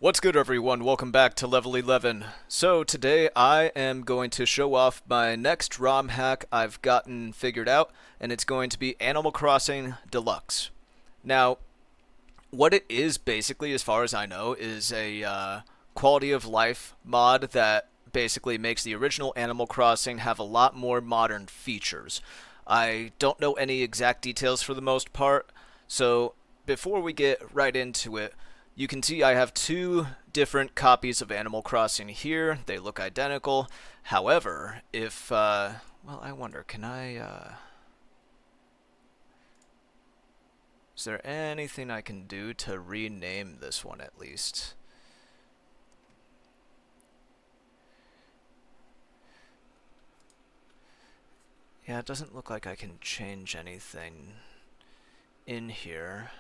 What's good, everyone? Welcome back to Level 11. So today I am going to show off my next ROM hack I've gotten figured out, and it's going to be Animal Crossing Deluxe. Now, what it is basically, as far as I know, is a quality of life mod that basically makes the original Animal Crossing have a lot more modern features. I don't know any exact details for the most part, so before we get right into it, you can see I have two different copies of Animal Crossing here. They look identical. However, if, well, I wonder, can I, is there anything I can do to rename this one at least? Yeah, it doesn't look like I can change anything in here.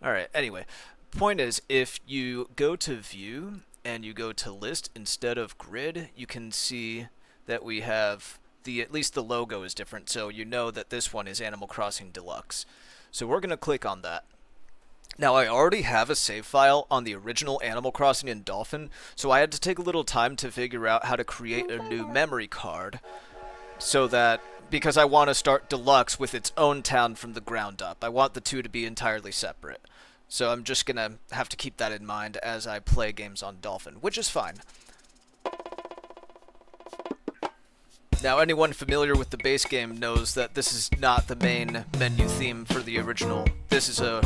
Alright, anyway, point is, if you go to View and you go to List instead of Grid, you can see that we have at least the logo is different, so you know that this one is Animal Crossing Deluxe. So we're going to click on that. Now, I already have a save file on the original Animal Crossing in Dolphin, so I had to take a little time to figure out how to create a new memory card so that, because I want to start Deluxe with its own town from the ground up. I want the two to be entirely separate. So I'm just going to have to keep that in mind as I play games on Dolphin, which is fine. Now, anyone familiar with the base game knows that this is not the main menu theme for the original. This is a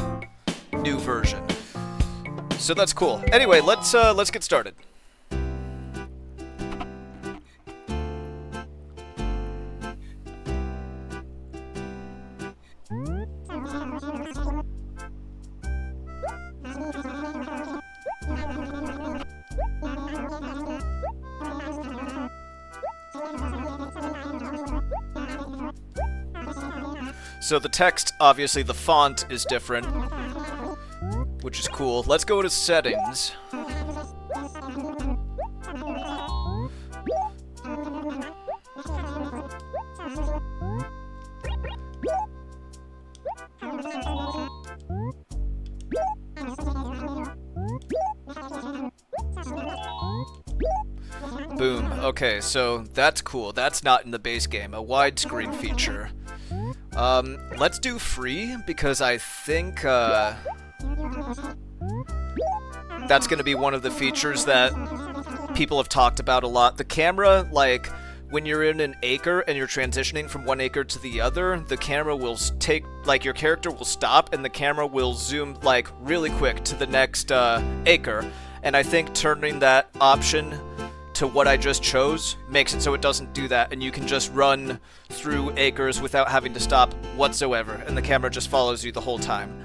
new version. So that's cool. Anyway, let's get started. So the text, obviously the font is different, which is cool. Let's go to settings. Boom. Okay, so that's cool. That's not in the base game. A widescreen feature. Let's do free, because I think, that's going to be one of the features that people have talked about a lot. The camera, like, when you're in an acre and you're transitioning from one acre to the other, the camera will take, like, your character will stop and the camera will zoom, like, really quick to the next, acre. And I think turning that option to what I just chose makes it so it doesn't do that, and you can just run through acres without having to stop whatsoever, and the camera just follows you the whole time.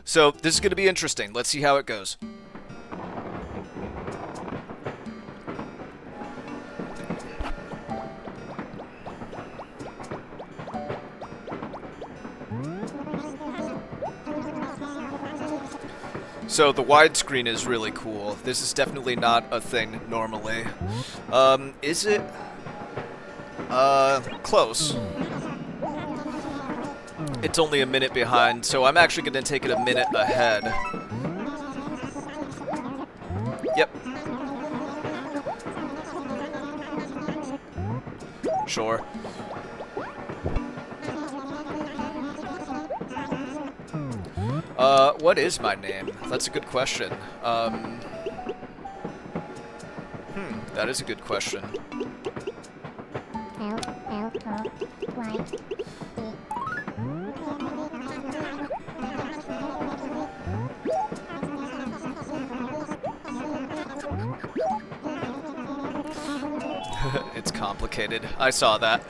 So this is going to be interesting. Let's see how it goes. So the widescreen is really cool. This is definitely not a thing normally. Is it? Close. It's only a minute behind, so I'm actually going to take it a minute ahead. Yep. Sure. What is my name? That's a good question. That is a good question. It's complicated. I saw that.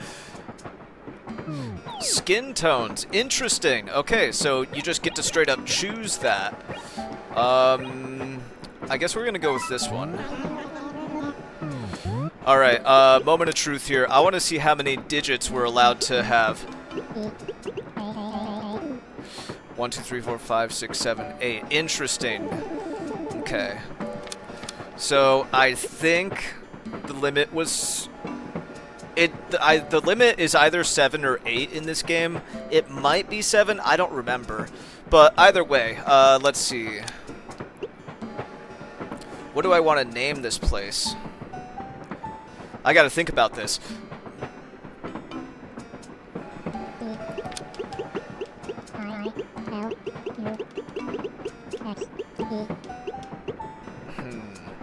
Skin tones. Interesting. Okay, so you just get to straight up choose that. I guess we're gonna go with this one. Alright, moment of truth here. I want to see how many digits we're allowed to have. 1, 2, 3, 4, 5, 6, 7, 8. Interesting. Okay. So, I think the limit was The limit is either 7 or 8 in this game. It might be 7, I don't remember. But either way, let's see. What do I want to name this place? I gotta think about this.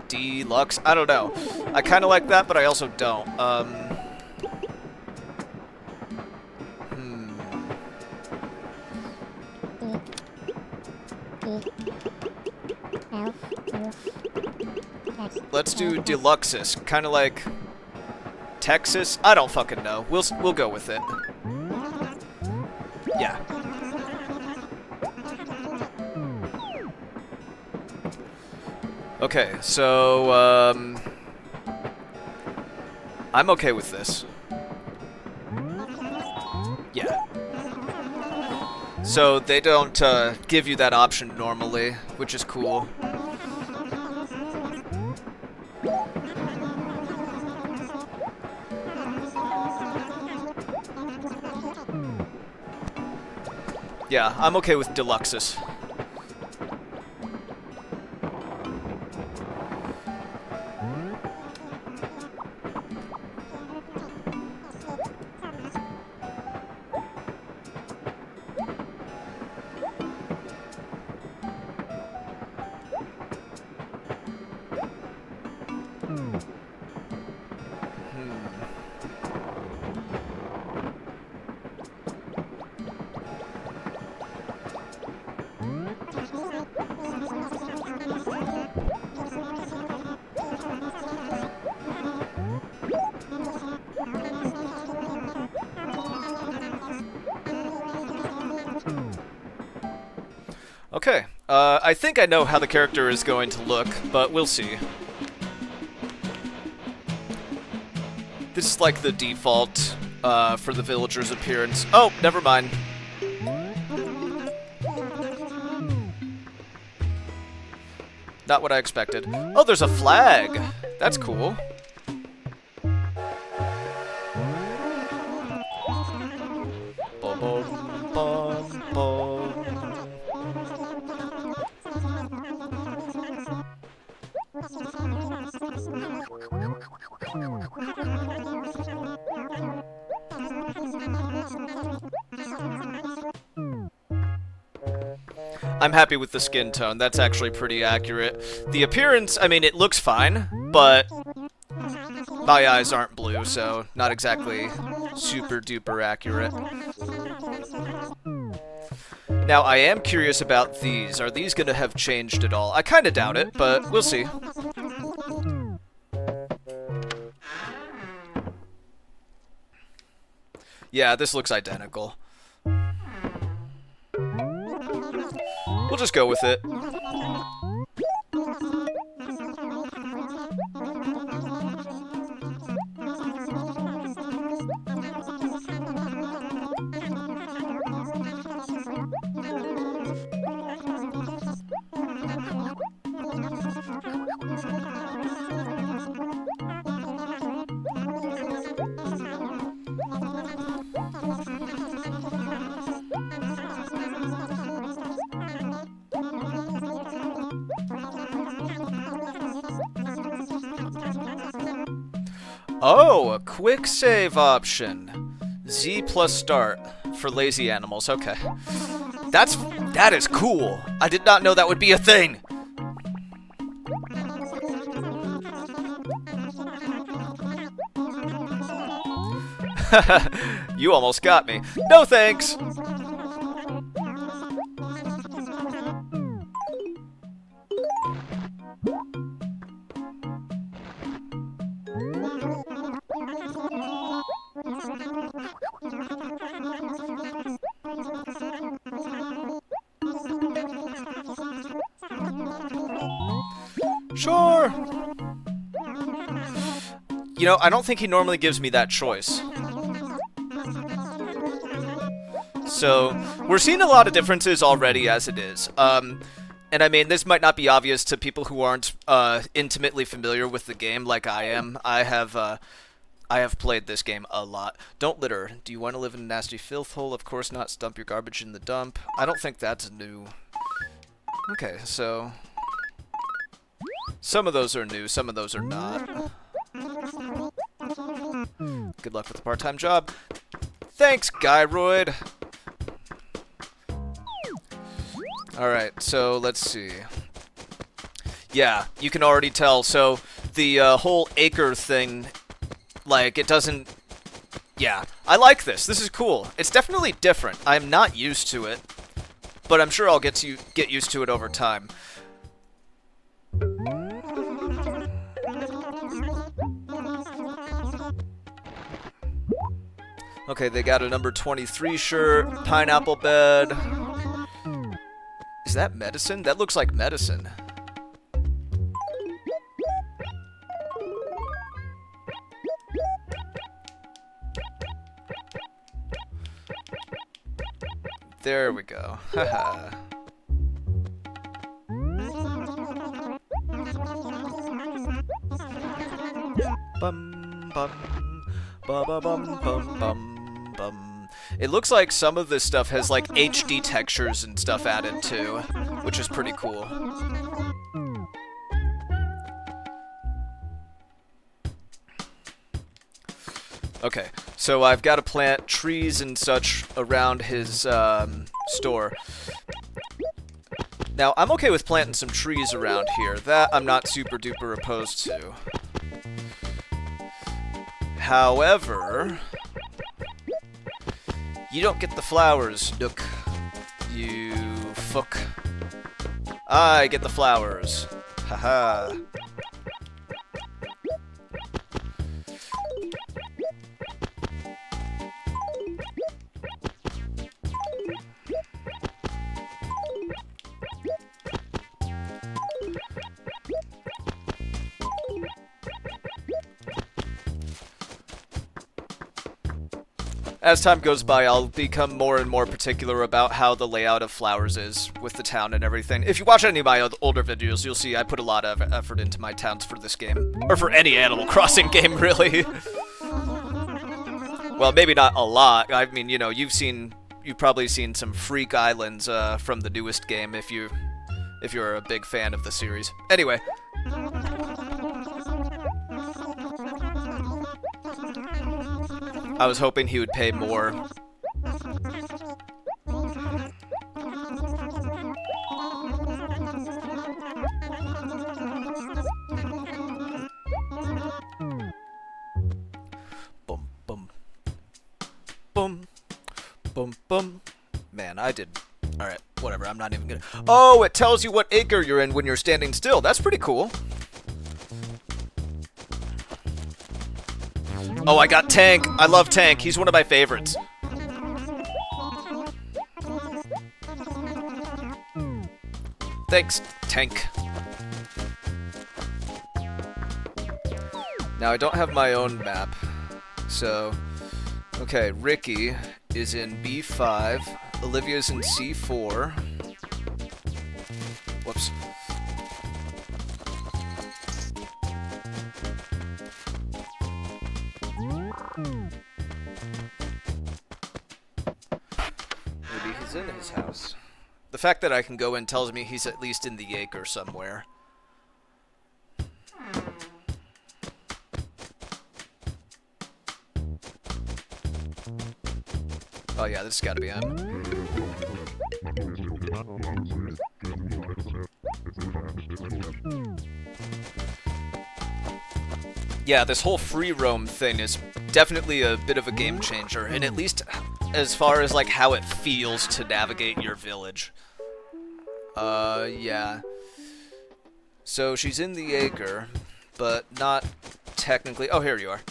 Deluxe? I don't know. I kind of like that, but I also don't. Let's do Deluxes. Kind of like Texas? I don't fucking know. We'll go with it. Yeah. Okay, so, I'm okay with this. Yeah. So, they don't, give you that option normally, which is cool. Yeah, I'm okay with Deluxes. Okay, I think I know how the character is going to look, but we'll see. This is like the default for the villager's appearance. Oh, never mind. Not what I expected. Oh, there's a flag! That's cool. Bum, bum, bum, bum. I'm happy with the skin tone. That's actually pretty accurate. The appearance, I mean, it looks fine, but my eyes aren't blue, so not exactly super duper accurate. Now, I am curious about these. Are these going to have changed at all? I kind of doubt it, but we'll see. Yeah, this looks identical. We'll just go with it. Oh, a quick save option. Z plus start for lazy animals. Okay. That is cool. I did not know that would be a thing. You almost got me. No thanks. Sure. You know, I don't think he normally gives me that choice. So, we're seeing a lot of differences already as it is. And I mean, this might not be obvious to people who aren't intimately familiar with the game like I am. I have I have played this game a lot. Don't litter. Do you want to live in a nasty filth hole? Of course not. Dump your garbage in the dump. I don't think that's new. Okay, so... some of those are new, some of those are not. Good luck with the part-time job. Thanks, Gyroid! Alright, so let's see. Yeah, you can already tell. So the whole acre thing, like, it doesn't... yeah, I like this. This is cool. It's definitely different. I'm not used to it, but I'm sure I'll get used to it over time. Okay, they got a number 23 shirt, pineapple bed. Is that medicine? That looks like medicine. There we go. Haha. Bum bum ba ba bum bum bum bum. It looks like some of this stuff has like HD textures and stuff added too, which is pretty cool. Okay, so I've got to plant trees and such around his store. Now, I'm okay with planting some trees around here. That I'm not super duper opposed to. However, you don't get the flowers, Nook. You fuck. I get the flowers. Haha. As time goes by, I'll become more and more particular about how the layout of flowers is with the town and everything. If you watch any of my older videos, you'll see I put a lot of effort into my towns for this game. Or for any Animal Crossing game, really. Well, maybe not a lot. I mean, you know, you've probably seen some freak islands from the newest game if you're a big fan of the series. Anyway. I was hoping he would pay more. Boom, boom. Boom. Boom, boom. Man, I did... Alright, whatever, I'm not even gonna... Oh, it tells you what acre you're in when you're standing still. That's pretty cool. Oh, I got Tank. I love Tank. He's one of my favorites. Thanks, Tank. Now, I don't have my own map. So, okay, Ricky is in B5. Olivia's in C4. Whoops. Maybe he's in his house. The fact that I can go in tells me he's at least in the acre somewhere. Oh yeah, this has got to be him. Yeah, this whole free roam thing is definitely a bit of a game changer, and at least as far as like how it feels to navigate your village. Yeah. So she's in the acre, but not technically... Oh, here you are.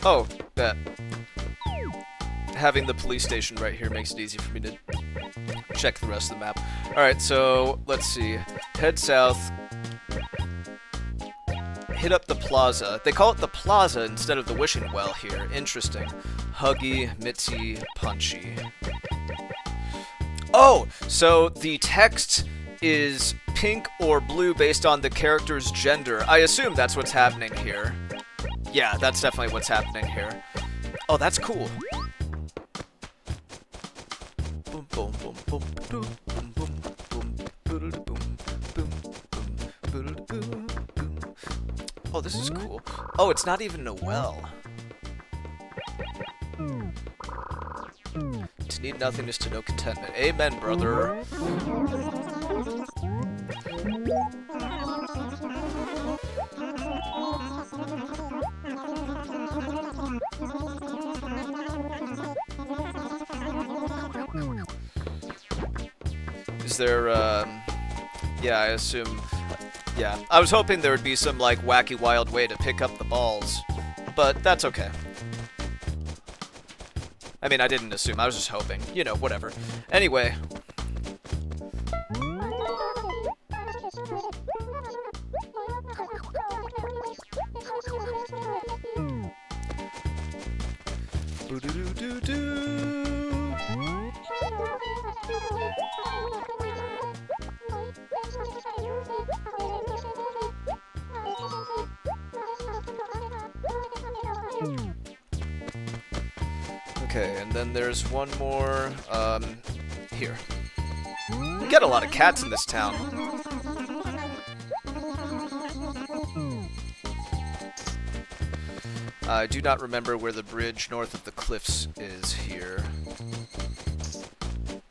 Oh, bet. Having the police station right here makes it easy for me to check the rest of the map. Alright, so let's see. Head south. Hit up the plaza. They call it the plaza instead of the wishing well here. Interesting. Huggy, Mitzi, Punchy. Oh, so the text is pink or blue based on the character's gender. I assume that's what's happening here. Yeah, that's definitely what's happening here. Oh, that's cool. Boom, boom, boom, boom, boom, boom, boom, boom, boom, boom, boom, boom. Oh, this is cool. Oh, it's not even a well. To need nothing is to know contentment. Amen, brother. Is there, yeah, I assume... Yeah, I was hoping there would be some, like, wacky wild way to pick up the balls, but that's okay. I mean, I didn't assume, I was just hoping. You know, whatever. Anyway. Okay, and then there's one more, here. We get a lot of cats in this town. I do not remember where the bridge north of the cliffs is here.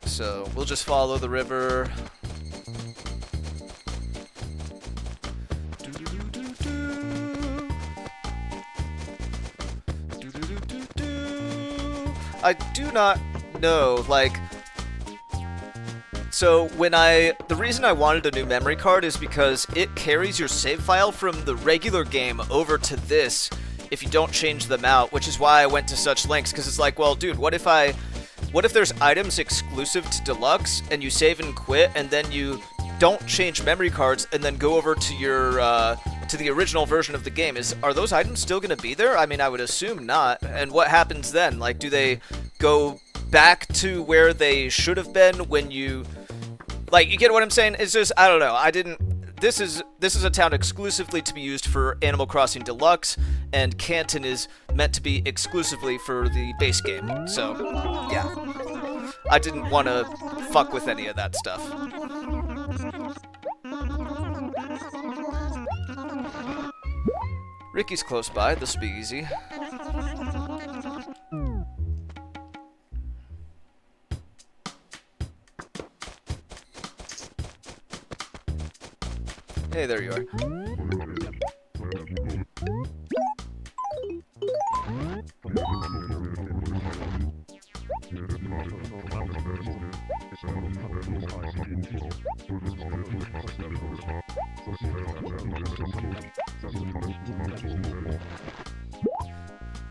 So, we'll just follow the river. I do not know, like... So, the reason I wanted a new memory card is because it carries your save file from the regular game over to this if you don't change them out, which is why I went to such lengths, because it's like, well, dude, what if there's items exclusive to Deluxe, and you save and quit, and then you don't change memory cards, and then go over to your, to the original version of the game? Are those items still gonna be there? I mean, I would assume not. And what happens then? Like, do they go back to where they should have been when you... Like, you get what I'm saying? It's just, I don't know, This is a town exclusively to be used for Animal Crossing Deluxe, and Canton is meant to be exclusively for the base game. So, yeah. I didn't want to fuck with any of that stuff. Ricky's close by, this will be easy. Hey, there you are.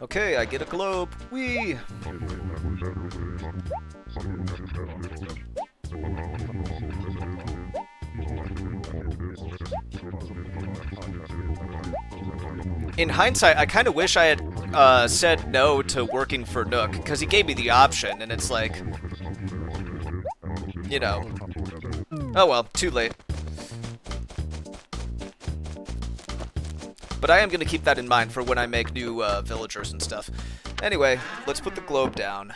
Okay, I get a globe. Whee! In hindsight, I kind of wish I had said no to working for Nook, because he gave me the option, and it's like, you know. Oh well, too late. But I am going to keep that in mind for when I make new villagers and stuff. Anyway, let's put the globe down.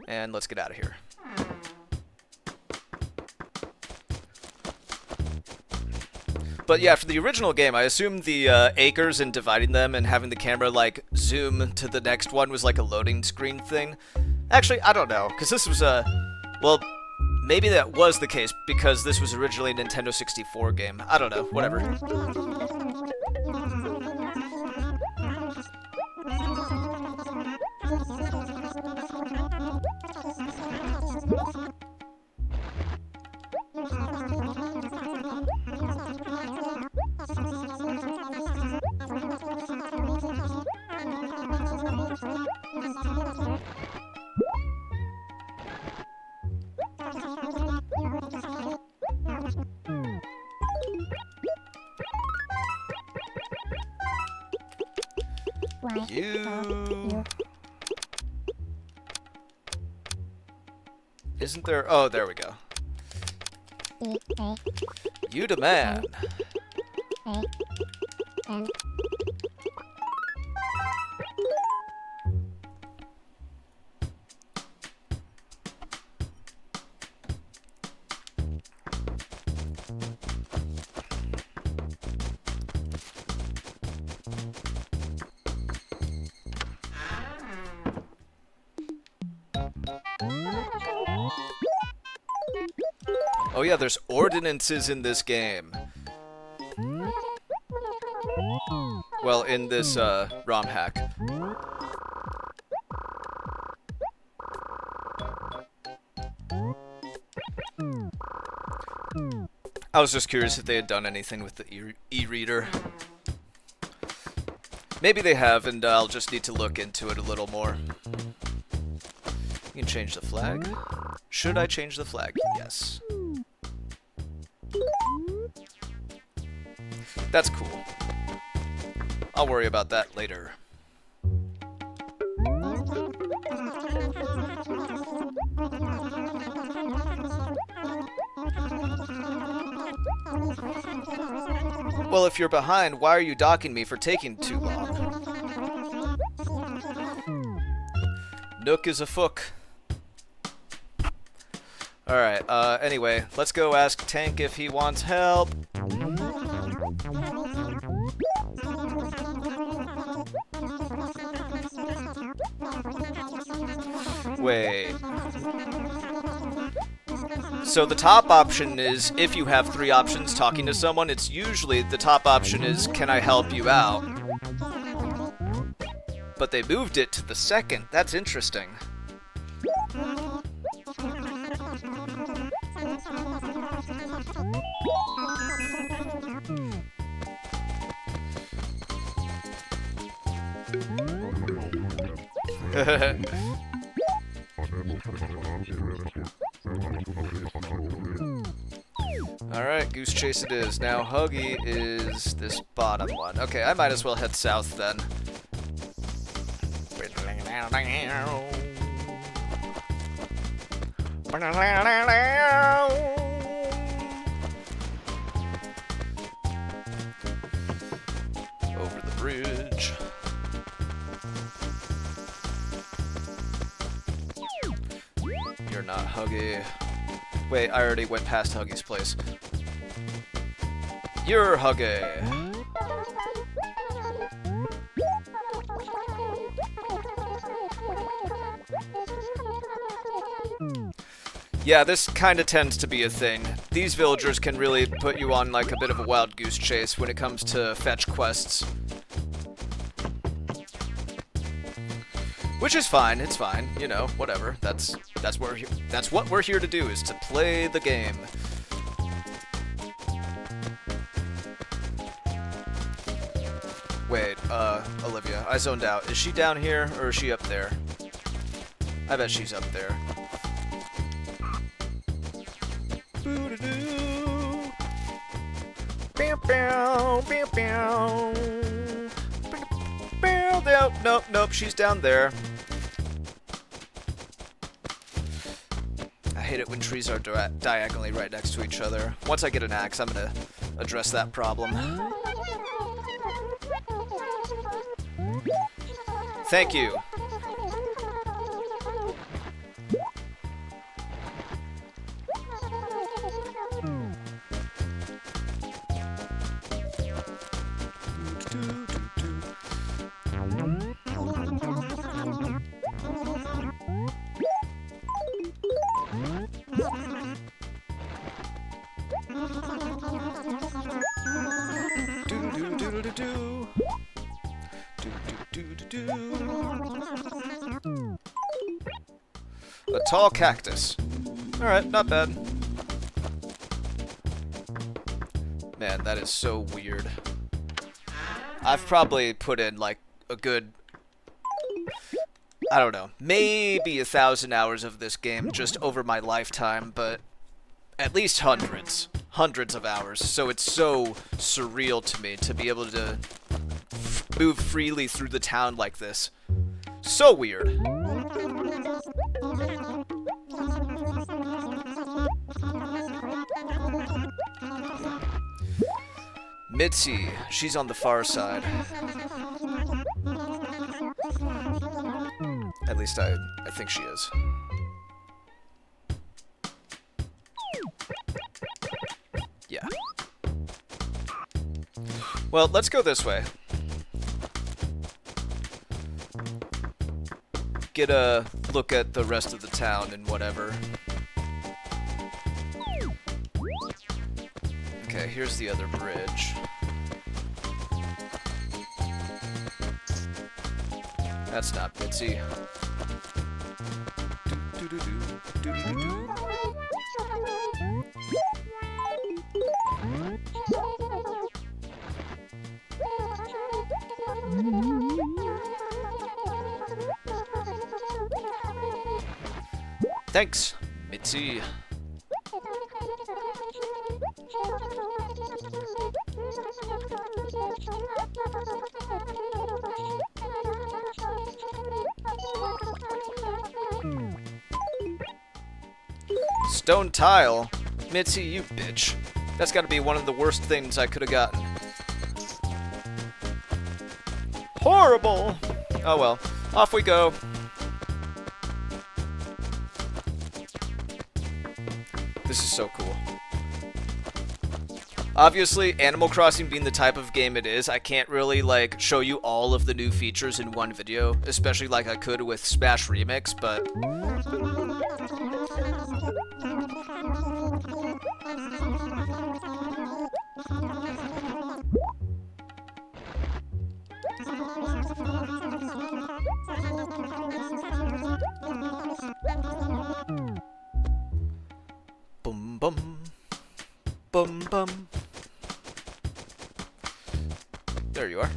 And let's get out of here. But yeah, for the original game, I assumed the acres and dividing them and having the camera, like, zoom to the next one was like a loading screen thing. Actually, I don't know, because this was a... Well, maybe that was the case, because this was originally a Nintendo 64 game. I don't know, whatever. You... Isn't there? Oh, there we go. You the man. Oh yeah, there's ordinances in this game. Well, in this ROM hack. I was just curious if they had done anything with the e-reader. Maybe they have, and I'll just need to look into it a little more. You can change the flag. Should I change the flag? Yes. That's cool. I'll worry about that later. Well, if you're behind, why are you docking me for taking too long? Nook is a fook. Alright, anyway, let's go ask Tank if he wants help. Wait. So the top option is, if you have 3 options talking to someone, it's usually the top option is, can I help you out? But they moved it to the second. That's interesting. Alright, Goose Chase it is. Now Huggy is this bottom one. Okay, I might as well head south then. Over the bridge. You're not Huggy. Wait, I already went past Huggy's place. You're Huggy. Yeah, this kind of tends to be a thing. These villagers can really put you on like a bit of a wild goose chase when it comes to fetch quests. Which is fine, it's fine, you know, whatever. That's what we're here to do, is to play the game. Wait, Olivia, I zoned out. Is she down here, or is she up there? I bet she's up there. Nope, she's down there. I hate it when trees are diagonally right next to each other. Once I get an axe, I'm gonna address that problem. Thank you. A tall cactus. Alright, not bad. Man, that is so weird. I've probably put in like a good, I don't know, maybe 1,000 hours of this game just over my lifetime, but at least hundreds of hours. So it's so surreal to me to be able to move freely through the town like this. So weird. Mitzi, she's on the far side. At least I think she is. Yeah. Well, let's go this way. Get a look at the rest of the town and whatever. Okay, here's the other bridge. That's not Mitzi. Thanks, Mitzi. Stone tile? Mitzi, you bitch. That's gotta be one of the worst things I could have gotten. Horrible! Oh well. Off we go. This is so cool. Obviously, Animal Crossing being the type of game it is, I can't really, like, show you all of the new features in one video, especially like I could with Smash Remix, but... Bum bum. Bum bum. There you are.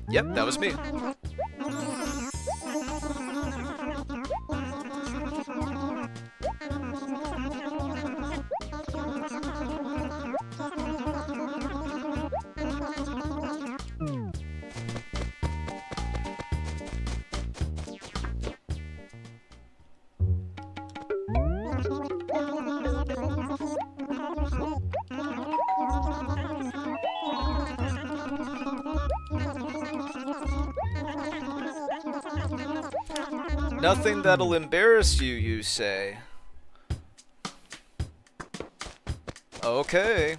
Yep, that was me. Nothing that'll embarrass you, you say. Okay.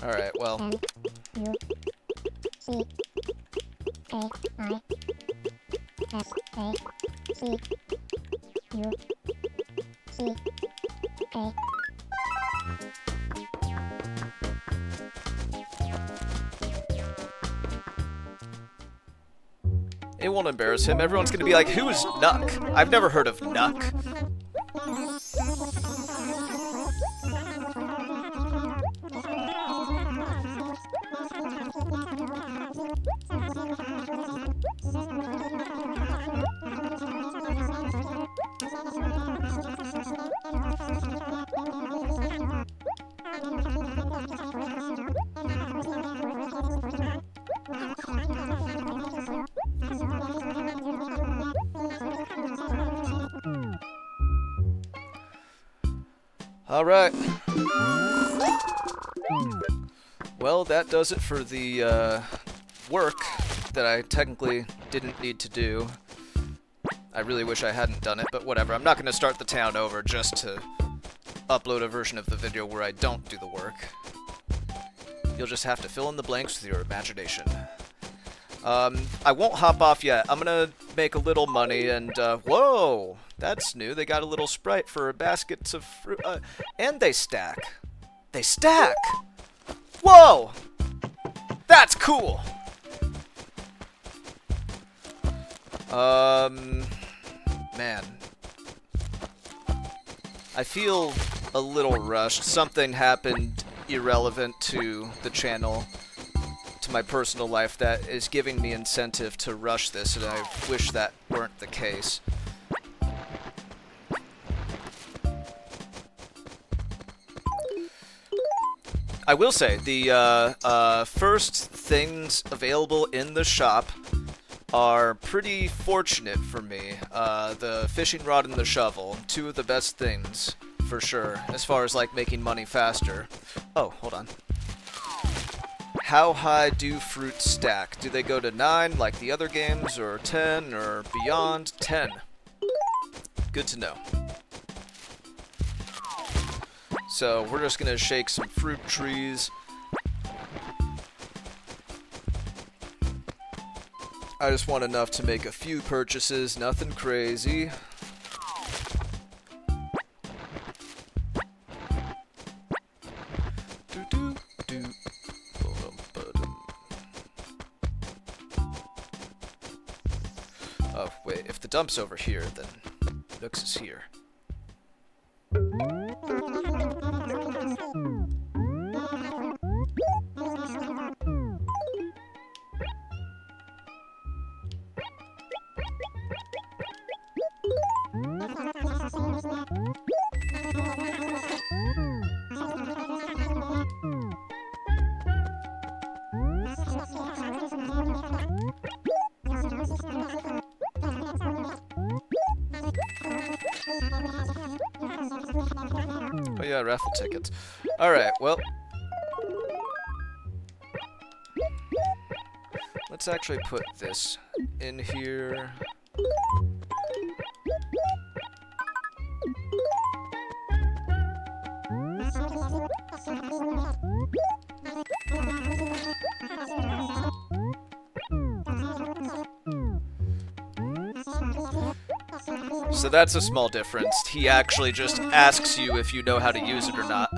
Alright, well. It won't embarrass him. Everyone's gonna be like, who's Nuck? I've never heard of Nuck. Alright. Well, that does it for the work that I technically didn't need to do. I really wish I hadn't done it, but whatever. I'm not going to start the town over just to upload a version of the video where I don't do the work. You'll just have to fill in the blanks with your imagination. I won't hop off yet. I'm gonna make a little money and, whoa! That's new. They got a little sprite for baskets of fruit, and they stack. They stack! Whoa! That's cool! Man. I feel a little rushed. Something happened irrelevant to the channel, to my personal life, that is giving me incentive to rush this, and I wish that weren't the case. I will say, the first things available in the shop are pretty fortunate for me. The fishing rod and the shovel, two of the best things, for sure, as far as, like, making money faster. Oh, hold on. How high do fruits stack? Do they go to 9 like the other games, or 10, or beyond? 10. Good to know. So, we're just gonna shake some fruit trees. I just want enough to make a few purchases, nothing crazy. Oh, wait, if the dump's over here, then Nooks is here. Oh yeah, raffle tickets. Alright, well, let's actually put this in here. So that's a small difference. He actually just asks you if you know how to use it or not.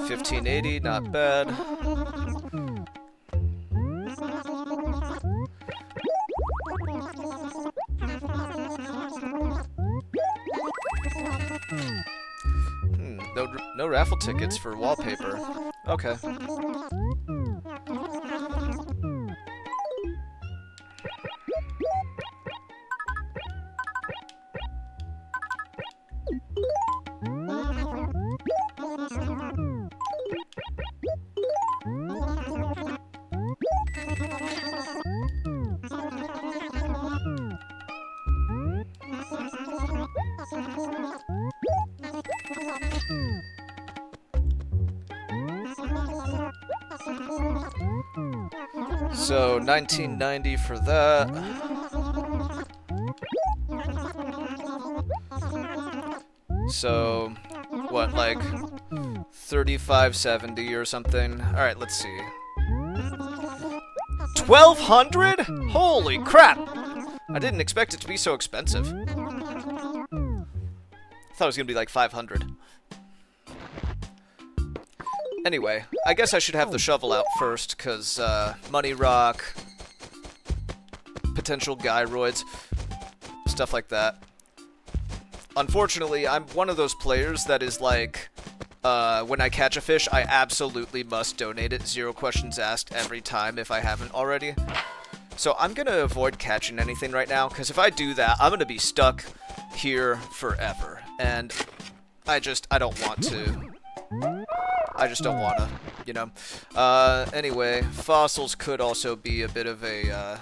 $15.80, not bad. No raffle tickets for wallpaper. Okay. So, $19.90 for that. So, what, like $35.70 or something? Alright, let's see. 1,200? Holy crap! I didn't expect it to be so expensive. I thought it was gonna be like 500. Anyway, I guess I should have the shovel out first, because, money rock, potential gyroids, stuff like that. Unfortunately, I'm one of those players that is like, when I catch a fish, I absolutely must donate it, 0 questions asked every time if I haven't already. So I'm gonna avoid catching anything right now, because if I do that, I'm gonna be stuck here forever. And I don't want to. I just don't wanna, you know. Anyway, fossils could also be a bit of a,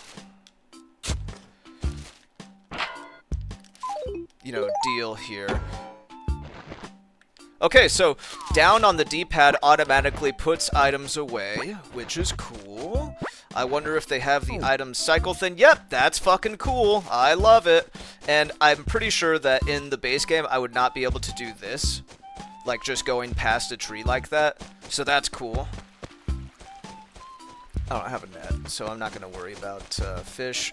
you know, deal here. Okay, so down on the D-pad automatically puts items away, which is cool. I wonder if they have the item cycle thing. Yep, that's fucking cool. I love it. And I'm pretty sure that in the base game, I would not be able to do this. Like, just going past a tree like that. So that's cool. I don't have a net, so I'm not going to worry about fish.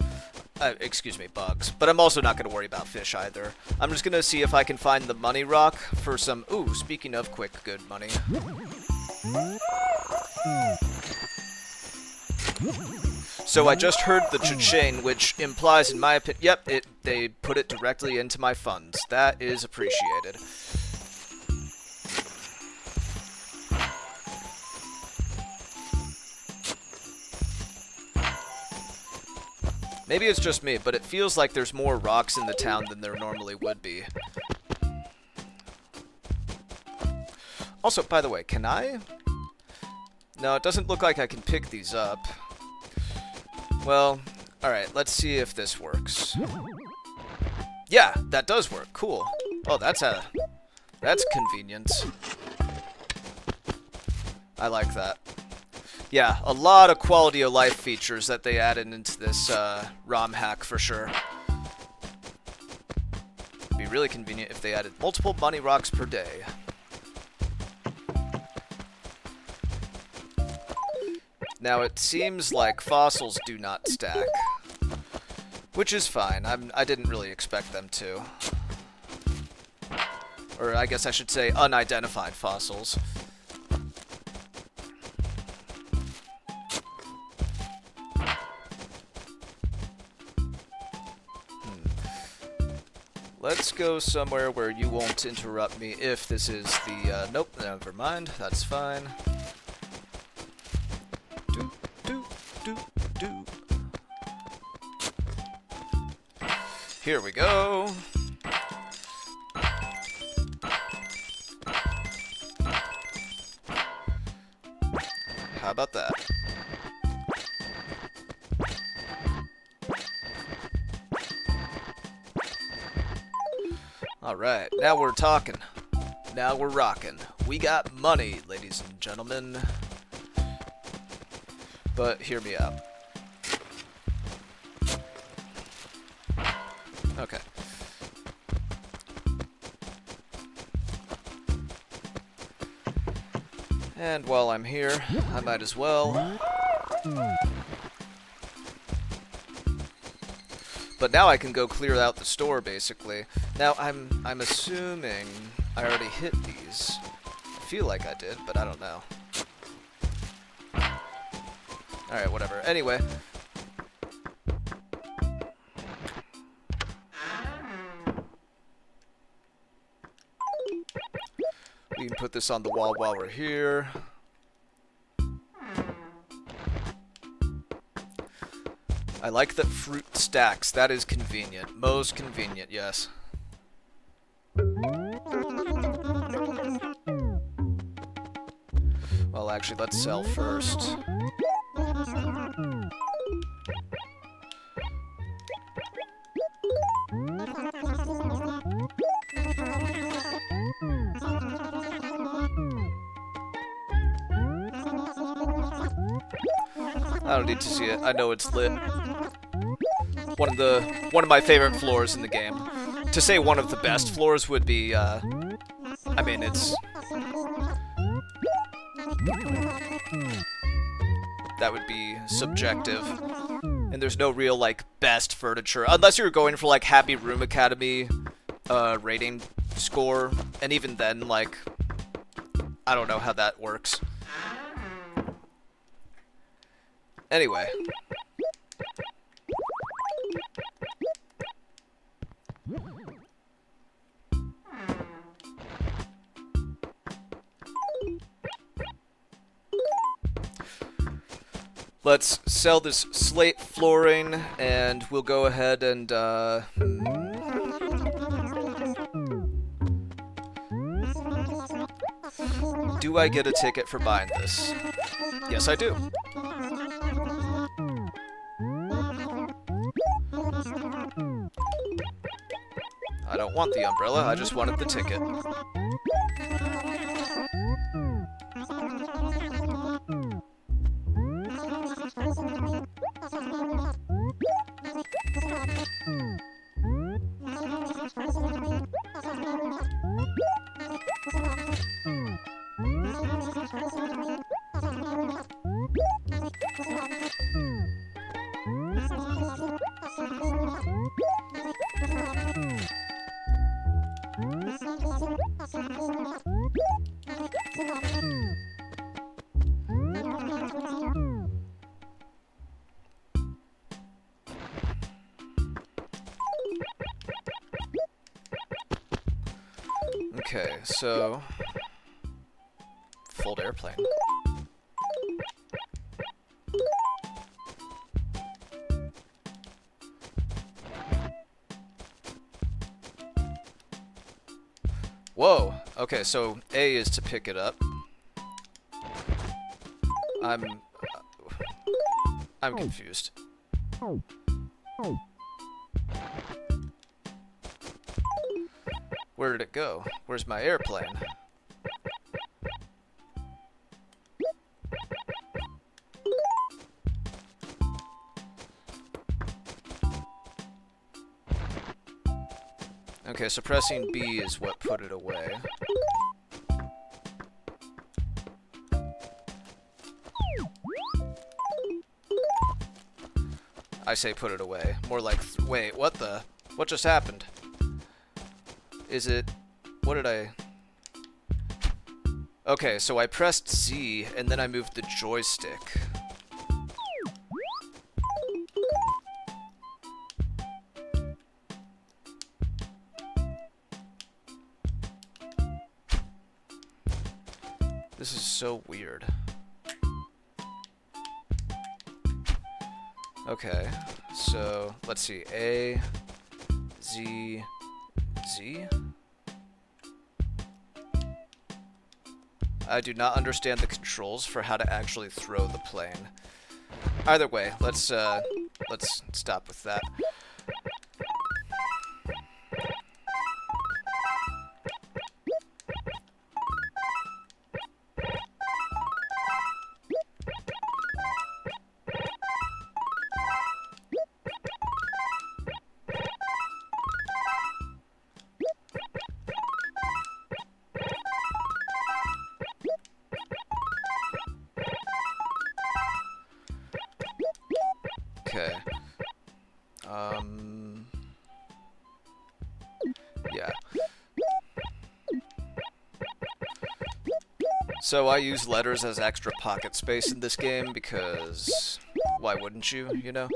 Excuse me, bugs. But I'm also not going to worry about fish either. I'm just going to see if I can find the money rock for some... Ooh, speaking of quick, good money. So I just heard the cha-ching, which implies, in my opinion... Yep, they put it directly into my funds. That is appreciated. Maybe it's just me, but it feels like there's more rocks in the town than there normally would be. Also, by the way, can I? No, it doesn't look like I can pick these up. Well, alright, let's see if this works. Yeah, that does work. Cool. Oh, that's convenient. I like that. Yeah, a lot of quality of life features that they added into this ROM hack for sure. It'd be really convenient if they added multiple bunny rocks per day. Now it seems like fossils do not stack, which is fine. I didn't really expect them to. Or I guess I should say unidentified fossils. Let's go somewhere where you won't interrupt me if this is the, nope, never mind, that's fine. Here we go. How about that? Alright, now we're talking. Now we're rocking. We got money, ladies and gentlemen. But hear me out. Okay. And while I'm here, I might as well. But now I can go clear out the store, basically. Now, I'm assuming I already hit these. I feel like I did, but I don't know. Alright, whatever. Anyway. We can put this on the wall while we're here. I like that fruit stacks. That is convenient. Most convenient, yes. Well, actually, let's sell first. I don't need to see it. I know it's lit. One of my favorite floors in the game. To say one of the best floors would be, I mean, it's... That would be subjective. And there's no real, like, best furniture. Unless you're going for, like, Happy Room Academy rating score. And even then, like, I don't know how that works. Anyway. Let's sell this slate flooring, and we'll go ahead and, do I get a ticket for buying this? Yes, I do. I don't want the umbrella, I just wanted the ticket. Okay, so... Fold airplane. Whoa! Okay, so A is to pick it up. I'm confused. Where did it go? Where's my airplane? Okay, so pressing B is what put it away. I say put it away. More like, wait, what the? What just happened? Is it... What did I... Okay, so I pressed Z, and then I moved the joystick. This is so weird. Okay, so let's see. A, Z, Z? I do not understand the controls for how to actually throw the plane. Either way, let's stop with that. Okay. Yeah. So I use letters as extra pocket space in this game because why wouldn't you, you know?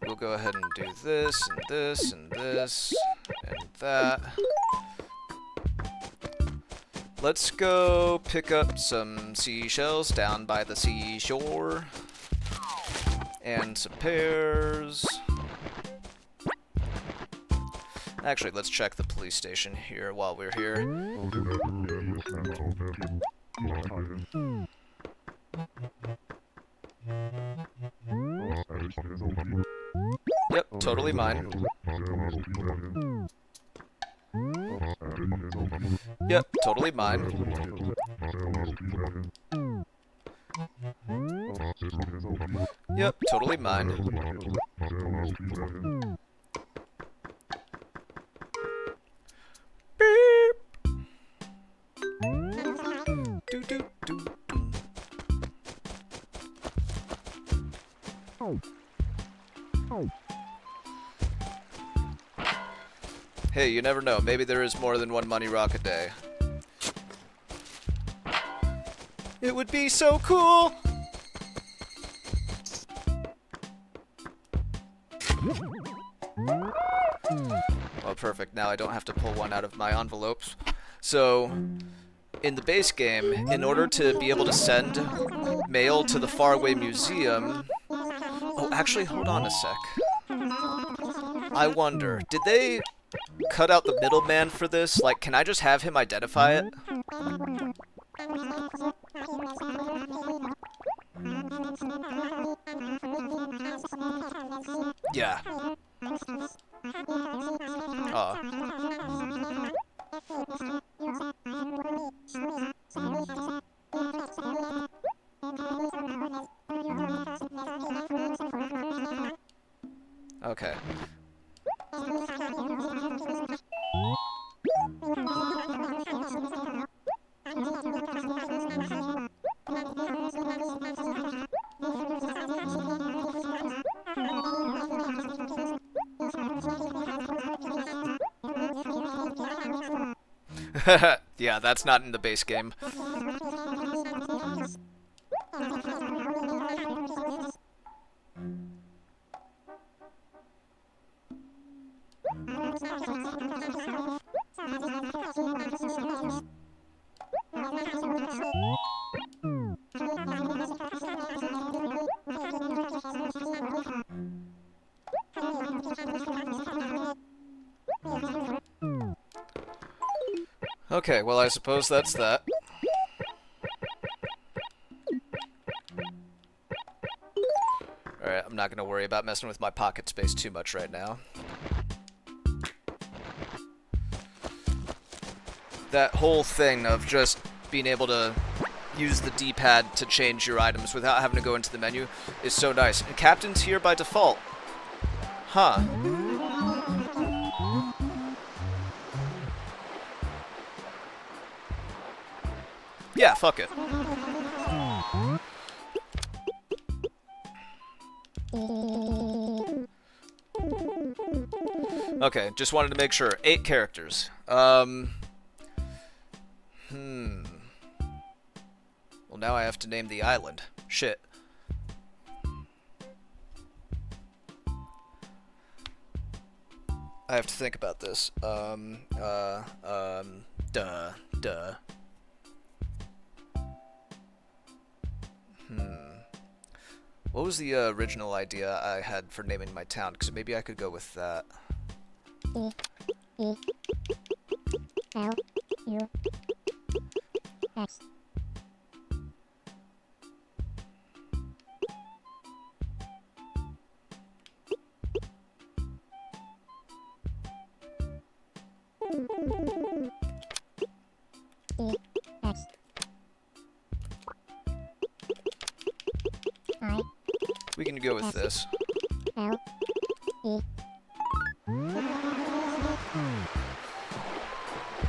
We'll go ahead and do this, and this, and this, and that. Let's go pick up some seashells down by the seashore. And some pears. Actually, let's check the police station here while we're here. Yep, totally mine. Yep, totally mine. Yep, totally mine. Beep. Do do do do. Hey, you never know. Maybe there is more than one money rock a day. It would be so cool! Well, perfect. Now I don't have to pull one out of my envelopes. So, in the base game, in order to be able to send mail to the faraway museum... Oh, actually, hold on a sec. I wonder, did they cut out the middleman for this? Like, can I just have him identify it? Yeah. Okay. Yeah, that's not in the base game. Okay, well, I suppose that's that. Alright, I'm not gonna worry about messing with my pocket space too much right now. That whole thing of just being able to use the D-pad to change your items without having to go into the menu is so nice. And Captain's here by default. Huh. Yeah, fuck it. Okay, just wanted to make sure. 8 characters. Well, now I have to name the island. Shit. I have to think about this. Duh. What was the original idea I had for naming my town? Because maybe I could go with that. E-E-L-U-X. E-X. We can go with this. L-E.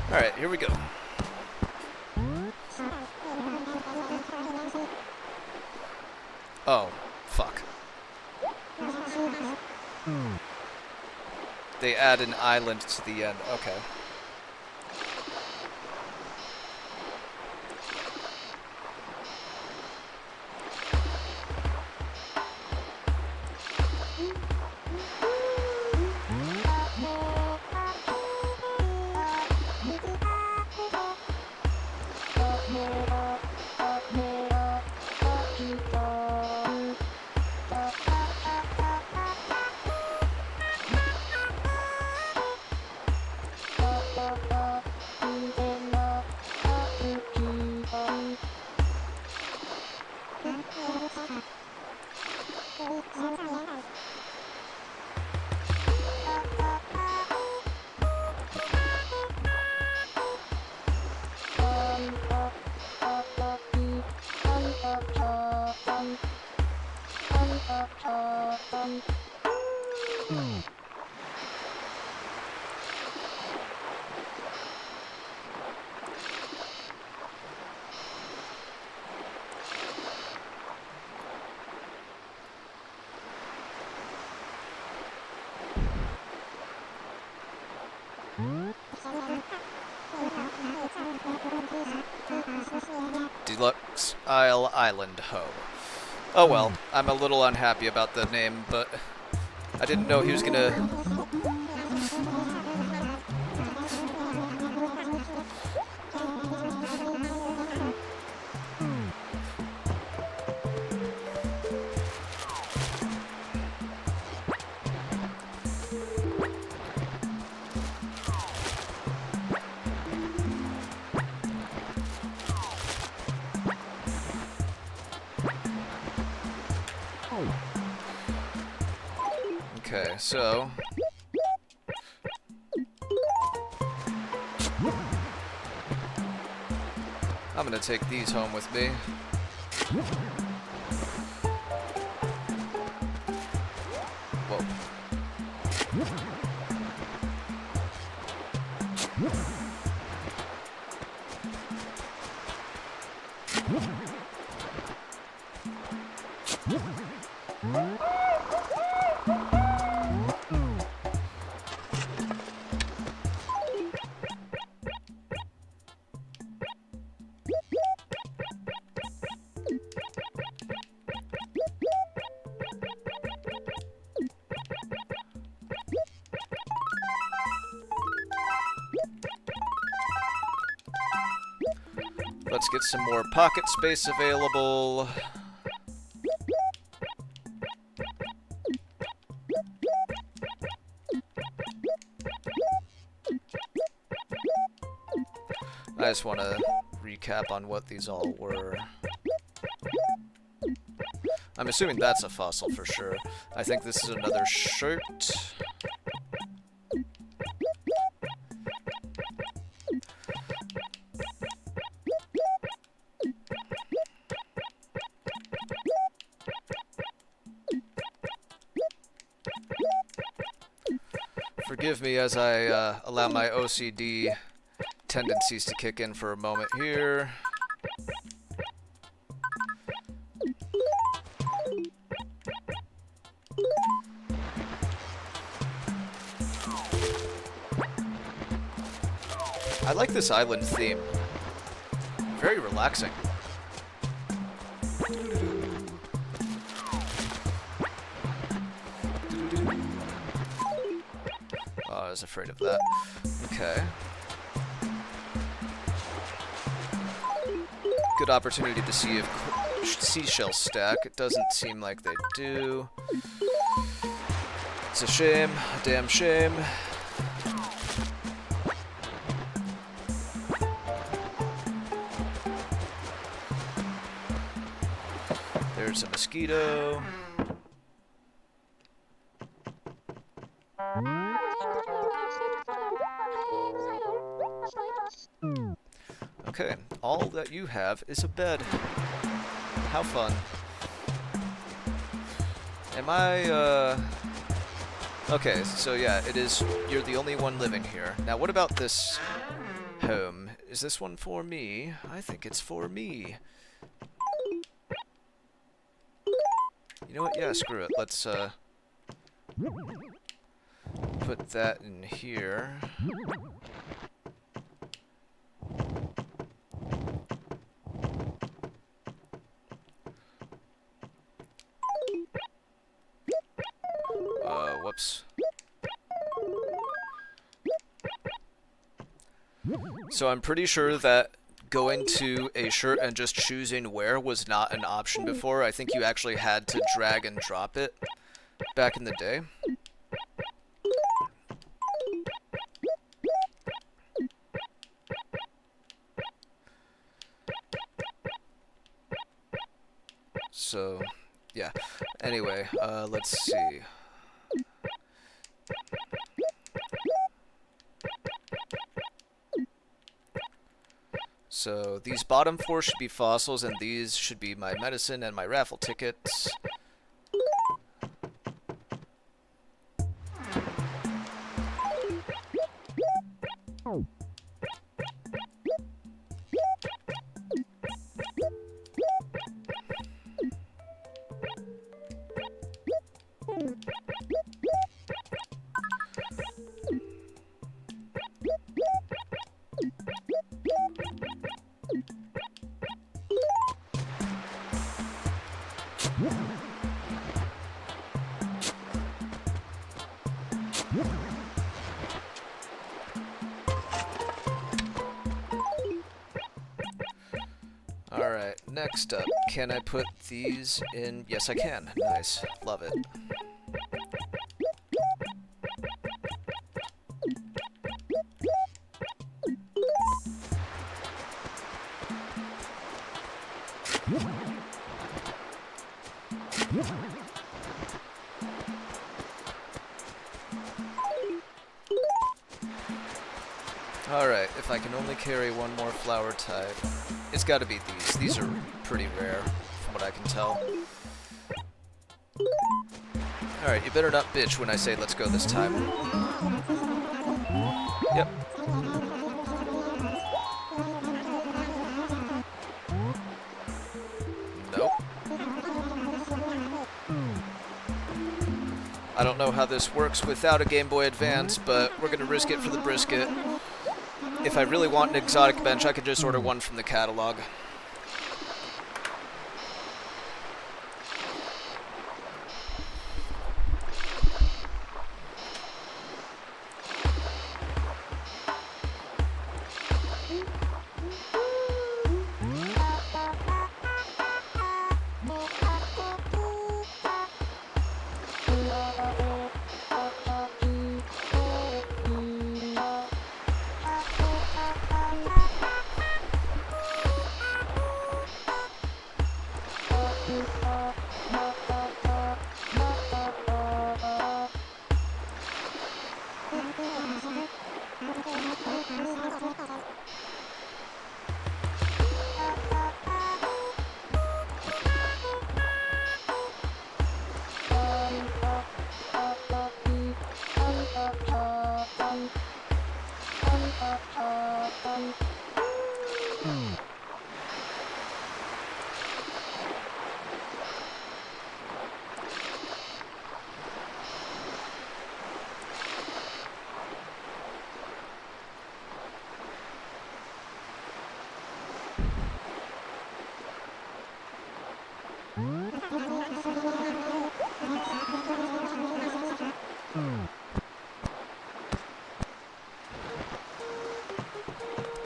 Alright, here we go. Oh, fuck. They add an island to the end. Okay. Deluxe Isle Island Ho. Oh well, I'm a little unhappy about the name, but I didn't know he was gonna... Okay, so... I'm gonna take these home with me. Whoa. Let's get some more pocket space available. I just want to recap on what these all were. I'm assuming that's a fossil for sure. I think this is another shirt. Forgive me as I allow my OCD tendencies to kick in for a moment here. I like this island theme. Very relaxing. Oh, I was afraid of that. Okay. Good opportunity to see if seashells stack. It doesn't seem like they do. It's a shame. A damn shame. There's a mosquito. Okay, all that you have is a bed. How fun. Am I, Okay, so yeah, it is, you're the only one living here. Now what about this home? Is this one for me? I think it's for me. You know what? Yeah, screw it. Let's, put that in here. Whoops. So I'm pretty sure that going to a shirt and just choosing where was not an option before. I think you actually had to drag and drop it back in the day. So, yeah. Anyway, let's see. So these bottom four should be fossils, and these should be my medicine and my raffle tickets. Alright, next up, can I put these in? Yes, I can. Nice. Love it. Alright, if I can only carry one more flower type. It's gotta be these. These are pretty rare, from what I can tell. Alright, you better not bitch when I say let's go this time. Yep. Nope. I don't know how this works without a Game Boy Advance, but we're gonna risk it for the brisket. If I really want an exotic bench, I could just order one from the catalog.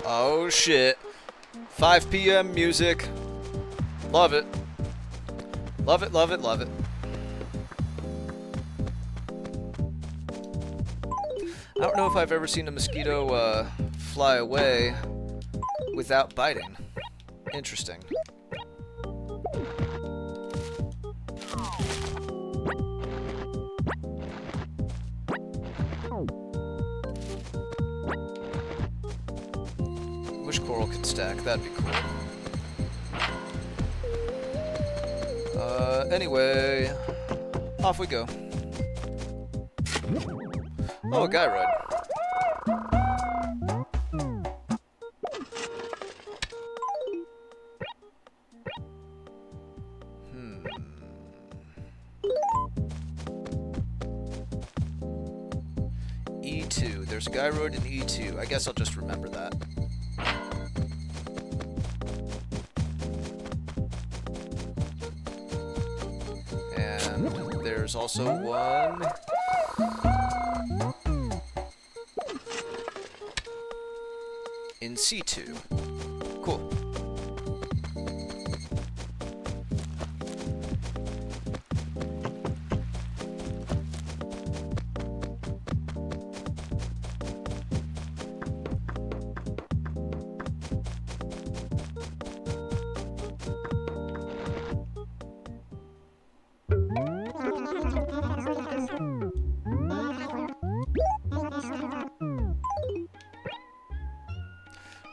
Oh shit. 5 p.m. music. Love it. Love it, love it, love it. I don't know if I've ever seen a mosquito fly away without biting. Interesting. Wish coral could stack, that'd be cool. Anyway, off we go. Oh, a guy ride. E2. There's a guy road in E2. I guess I'll just remember that. And there's also one in C2. Cool.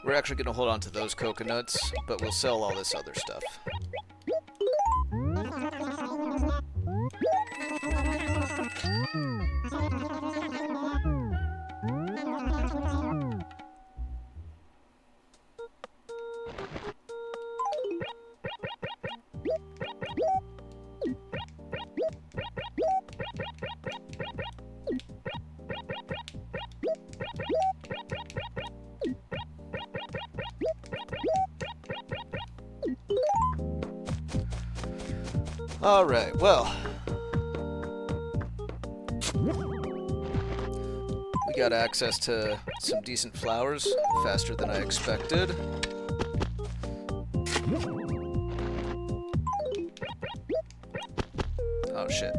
We're actually going to hold on to those coconuts, but we'll sell all this other stuff. Alright, well. We got access to some decent flowers, faster than I expected. Oh shit.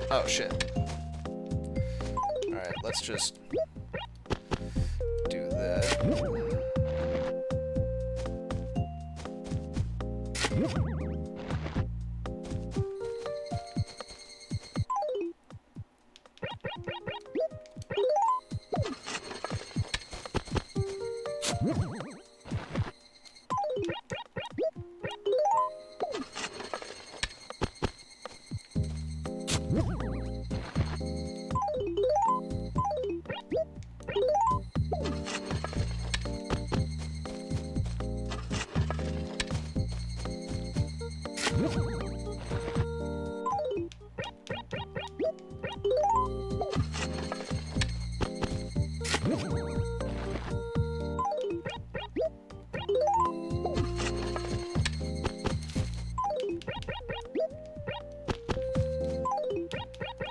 Oh shit. Alright, let's just do that.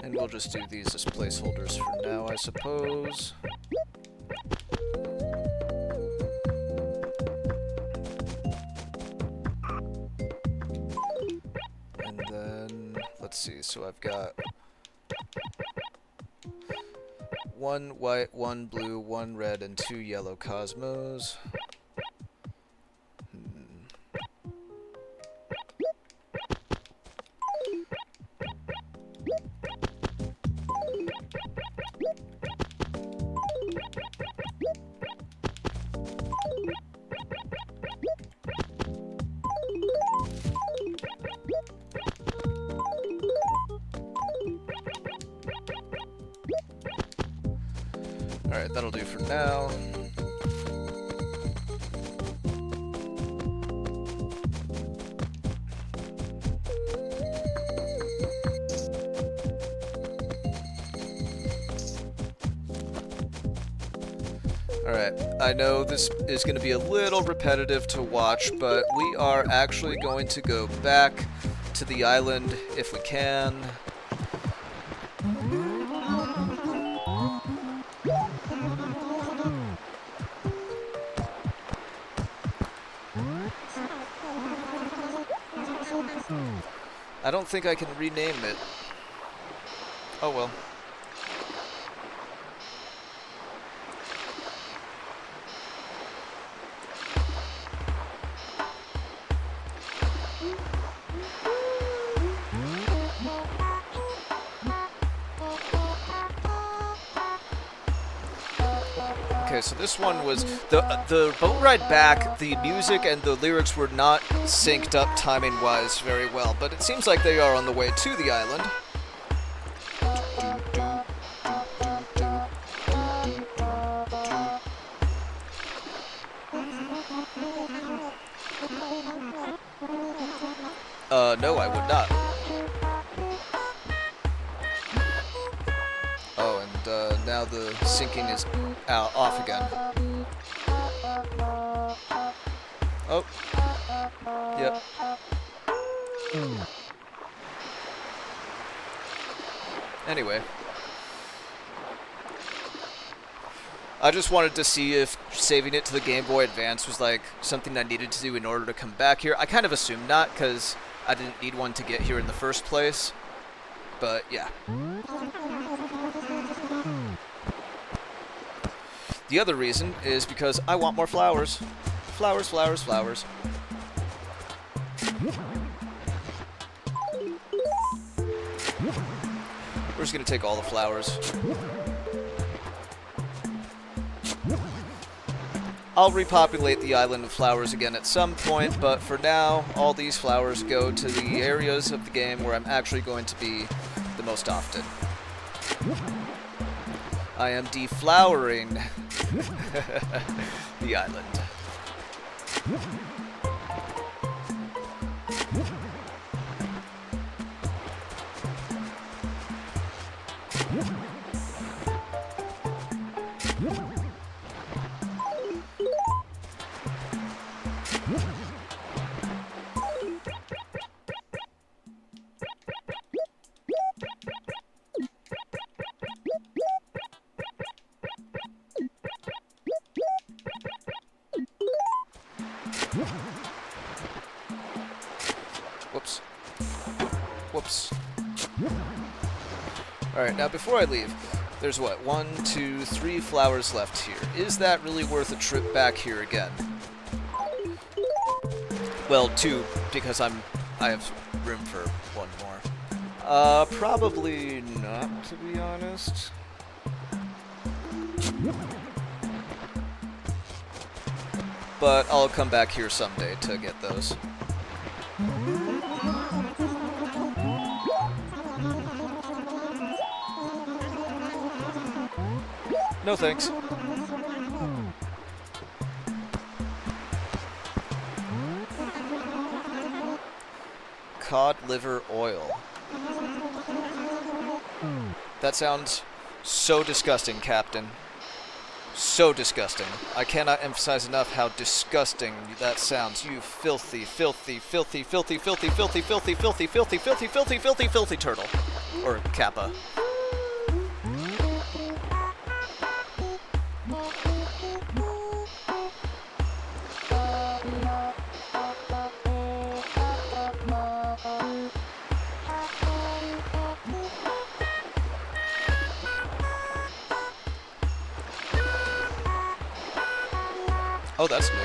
And we'll just do these as placeholders for now, I suppose. And then, let's see, so I've got one white, one blue, one red, and 2 yellow cosmos. Alright, that'll do for now. Alright, I know this is going to be a little repetitive to watch, but we are actually going to go back to the island if we can. I don't think I can rename it. Oh well. Okay, so this one was the boat ride back. The music and the lyrics were not synced up timing-wise very well, but it seems like they are on the way to the island. No, I would not. Oh, and now the syncing is off again. Oh. Yep. Anyway. I just wanted to see if saving it to the Game Boy Advance was like something I needed to do in order to come back here. I kind of assumed not, because I didn't need one to get here in the first place. But yeah. The other reason is because I want more flowers. Flowers, flowers, flowers. We're just gonna take all the flowers. I'll repopulate the island of flowers again at some point, but for now, all these flowers go to the areas of the game where I'm actually going to be the most often. I am deflowering the island. Whoops. Whoops. Alright, now before I leave, there's what, 1, 2, 3 flowers left here. Is that really worth a trip back here again? Well, 2, because I have room for 1 more. Probably not, to be honest. But I'll come back here someday to get those. No thanks. Cod liver oil. That sounds so disgusting, Captain. So disgusting. I cannot emphasize enough how disgusting that sounds. You filthy, filthy, filthy, filthy, filthy, filthy, filthy, filthy, filthy, filthy, filthy, filthy, filthy turtle. Or kappa. Oh, that's new.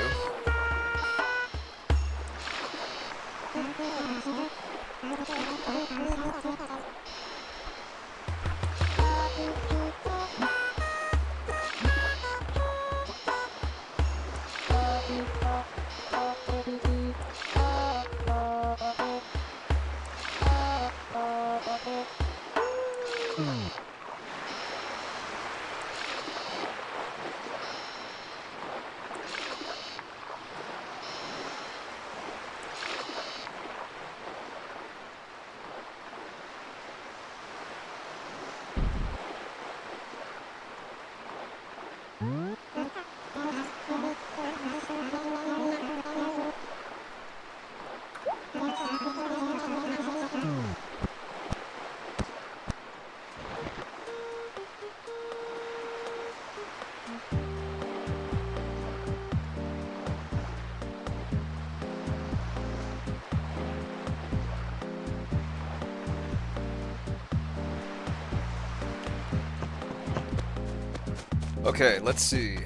Okay, let's see.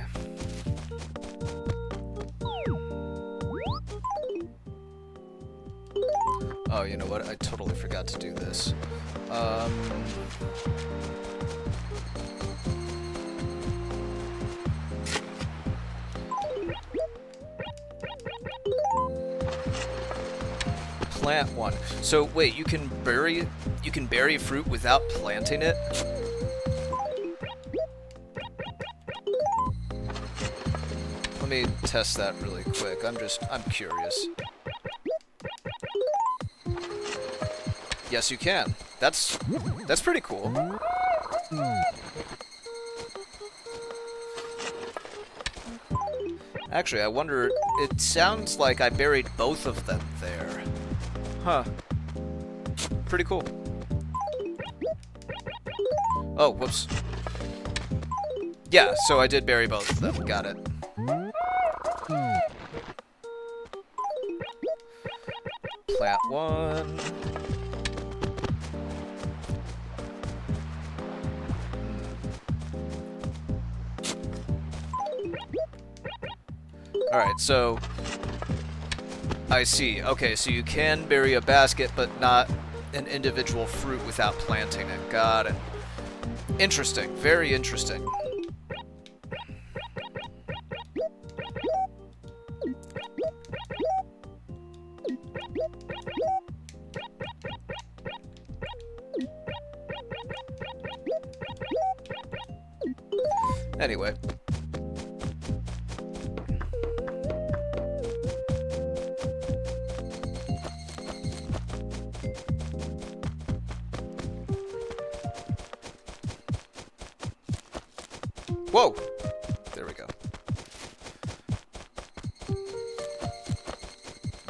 Oh, you know what? I totally forgot to do this. Plant one. So wait, you can bury fruit without planting it? Let me test that really quick. I'm curious. Yes, you can. That's pretty cool. Actually, I wonder, it sounds like I buried both of them there. Huh. Pretty cool. Oh, whoops. Yeah, so I did bury both of them. Got it. Plant one. Alright, so I see. Okay, so you can bury a basket, but not an individual fruit without planting it. Got it. Interesting. Very interesting. Anyway. Whoa! There we go.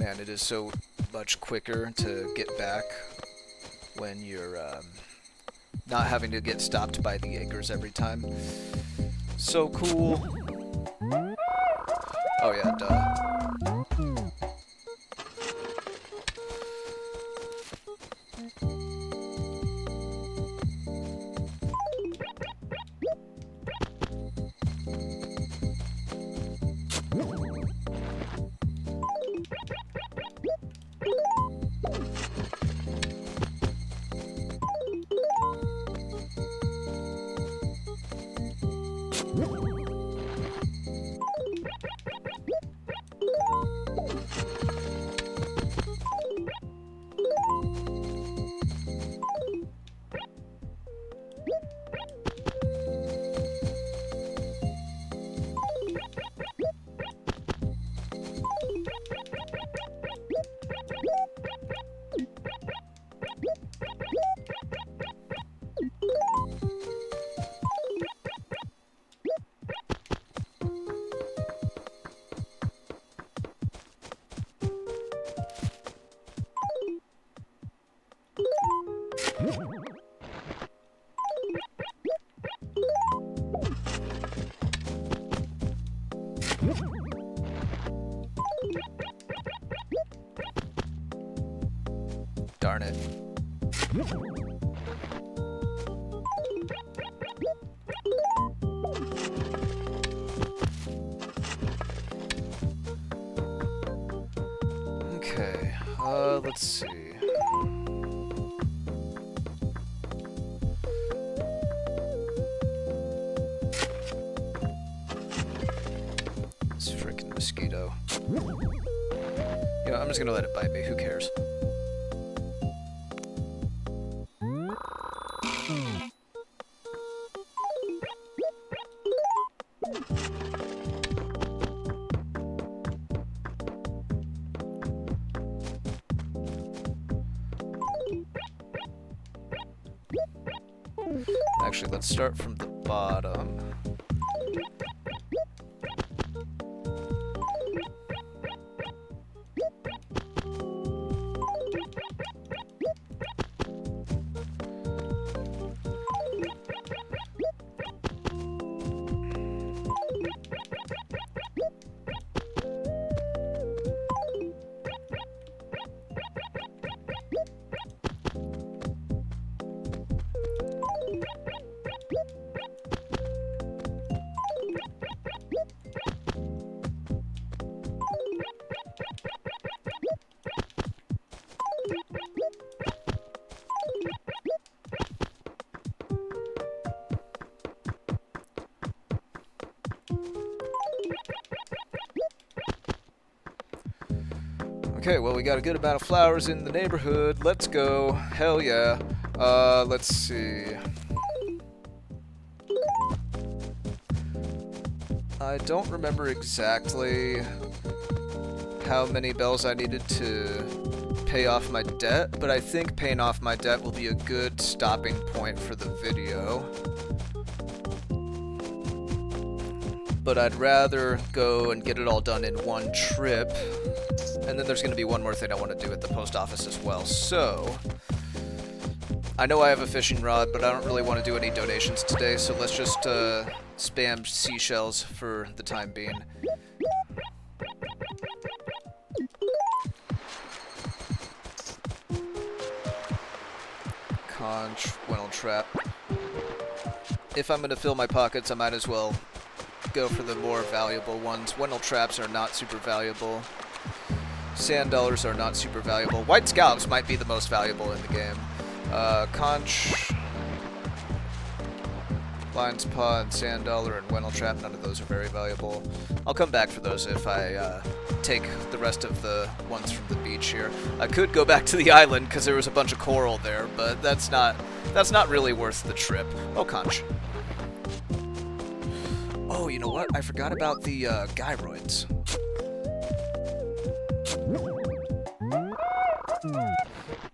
Man, it is so much quicker to get back when you're not having to get stopped by the acres every time. So cool. Oh yeah, duh. Darn it. Okay, let's see. This freaking mosquito. You know, I'm just gonna let it bite me, who cares? Actually, let's start from the bottom. Okay, well, we got a good amount of flowers in the neighborhood. Let's go. Hell yeah. Let's see. I don't remember exactly how many bells I needed to pay off my debt, but I think paying off my debt will be a good stopping point for the video. But I'd rather go and get it all done in one trip. And then there's going to be one more thing I want to do at the post office as well. So, I know I have a fishing rod, but I don't really want to do any donations today, so let's just spam seashells for the time being. Conch, Wennel Trap. If I'm going to fill my pockets, I might as well go for the more valuable ones. Wennel Traps are not super valuable. Sand dollars are not super valuable. White scallops might be the most valuable in the game. Conch, Lion's Paw, and Sand Dollar, and Wennel Trap, none of those are very valuable. I'll come back for those if I take the rest of the ones from the beach here. I could go back to the island because there was a bunch of coral there, but that's not really worth the trip. Oh, Conch. Oh, you know what? I forgot about the gyroids.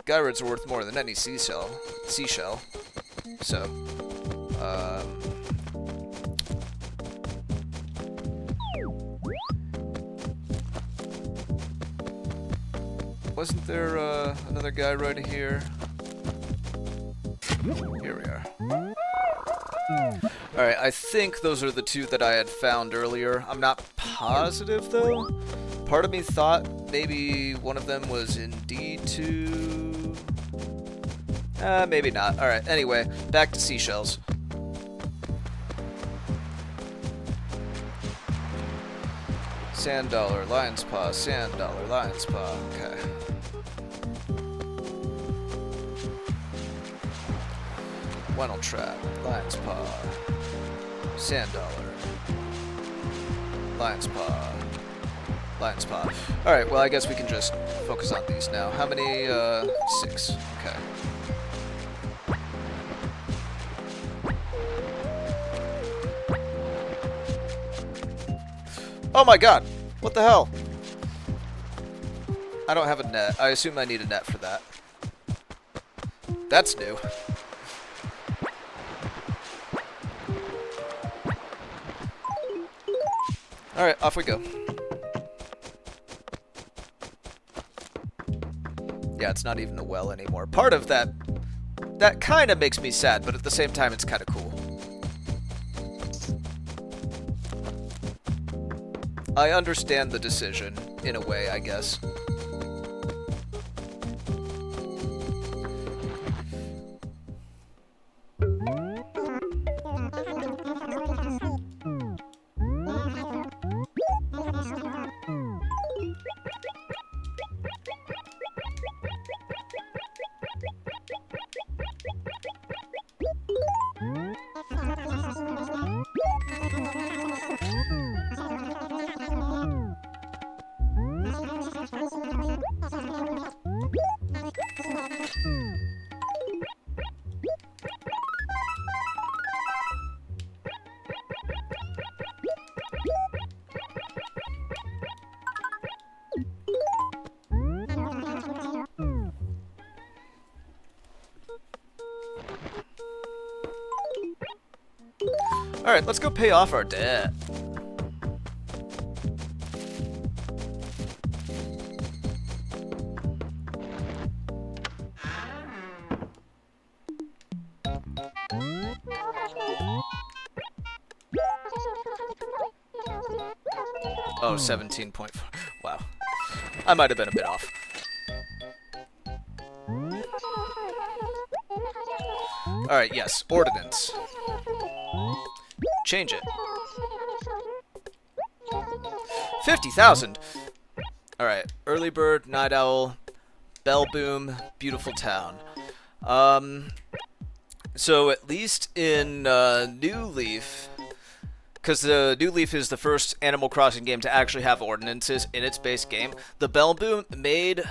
Gyroids are worth more than any seashell. So, wasn't there another gyroid here? Here we are. Alright, I think those are the two that I had found earlier. I'm not positive, though. Part of me thought maybe one of them was in D2. Maybe not. Alright, anyway, back to seashells. Sand Dollar, Lion's Paw, Sand Dollar, Lion's Paw. Okay. Wennel Trap, Lion's Paw, Sand Dollar, Lion's Paw, Lion's Paw. Alright, well, I guess we can just focus on these now. How many? 6. Okay. Oh my god! What the hell? I don't have a net. I assume I need a net for that. That's new. Alright, off we go. Yeah, it's not even a well anymore. Part of that kind of makes me sad, but at the same time, it's kind of cool. I understand the decision, in a way, I guess. Alright, let's go pay off our debt. Oh, 17.4. Wow. I might have been a bit off. Alright, yes. Ordinance. Change it. 50,000! Alright. Early bird, night owl, bell boom, beautiful town. So at least in New Leaf, because the New Leaf is the first Animal Crossing game to actually have ordinances in its base game. The Bell Boom made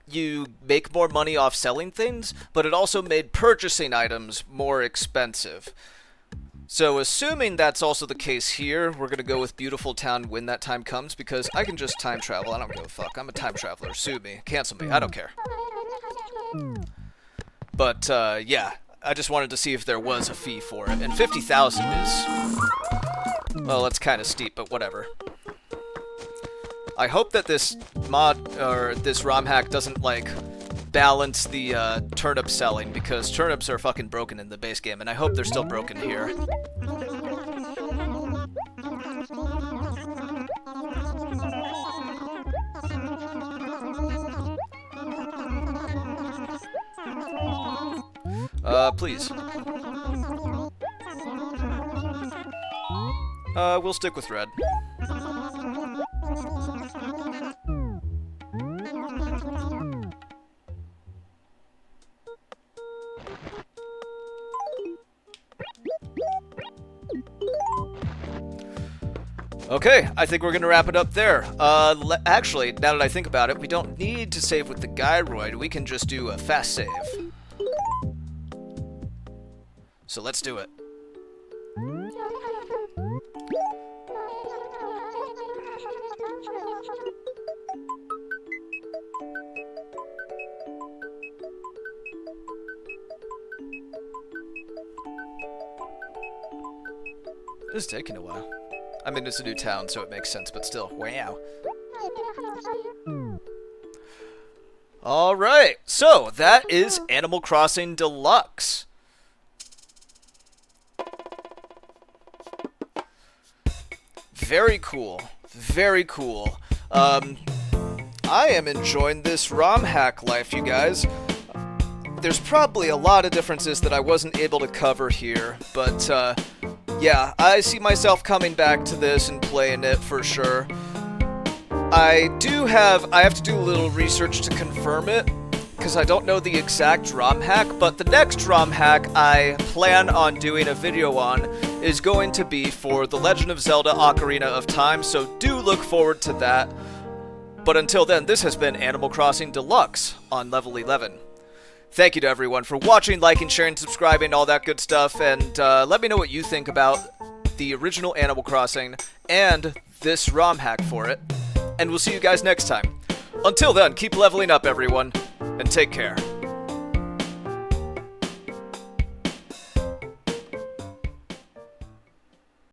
you make more money off selling things, but it also made purchasing items more expensive. So assuming that's also the case here, we're going to go with Beautiful Town when that time comes, because I can just time travel. I don't give a fuck. I'm a time traveler. Sue me. Cancel me. I don't care. But, yeah. I just wanted to see if there was a fee for it. And 50,000 is... well, that's kind of steep, but whatever. I hope that this mod, or this ROM hack doesn't, like, balance the turnip selling, because turnips are fucking broken in the base game, and I hope they're still broken here. Please. We'll stick with red. Okay, I think we're gonna wrap it up there. Actually, now that I think about it, we don't need to save with the gyroid. We can just do a fast save. So let's do it. This is taking a while. I mean, it's a new town, so it makes sense, but still, wow. Alright, so that is Animal Crossing Deluxe. Very cool. Very cool. I am enjoying this ROM hack life, you guys. There's probably a lot of differences that I wasn't able to cover here, but, yeah, I see myself coming back to this and playing it for sure. I have to do a little research to confirm it, because I don't know the exact ROM hack, but the next ROM hack I plan on doing a video on is going to be for The Legend of Zelda Ocarina of Time, so do look forward to that. But until then, this has been Animal Crossing Deluxe on Level 11. Thank you to everyone for watching, liking, sharing, subscribing, all that good stuff, and let me know what you think about the original Animal Crossing and this ROM hack for it, and we'll see you guys next time. Until then, keep leveling up, everyone, and take care.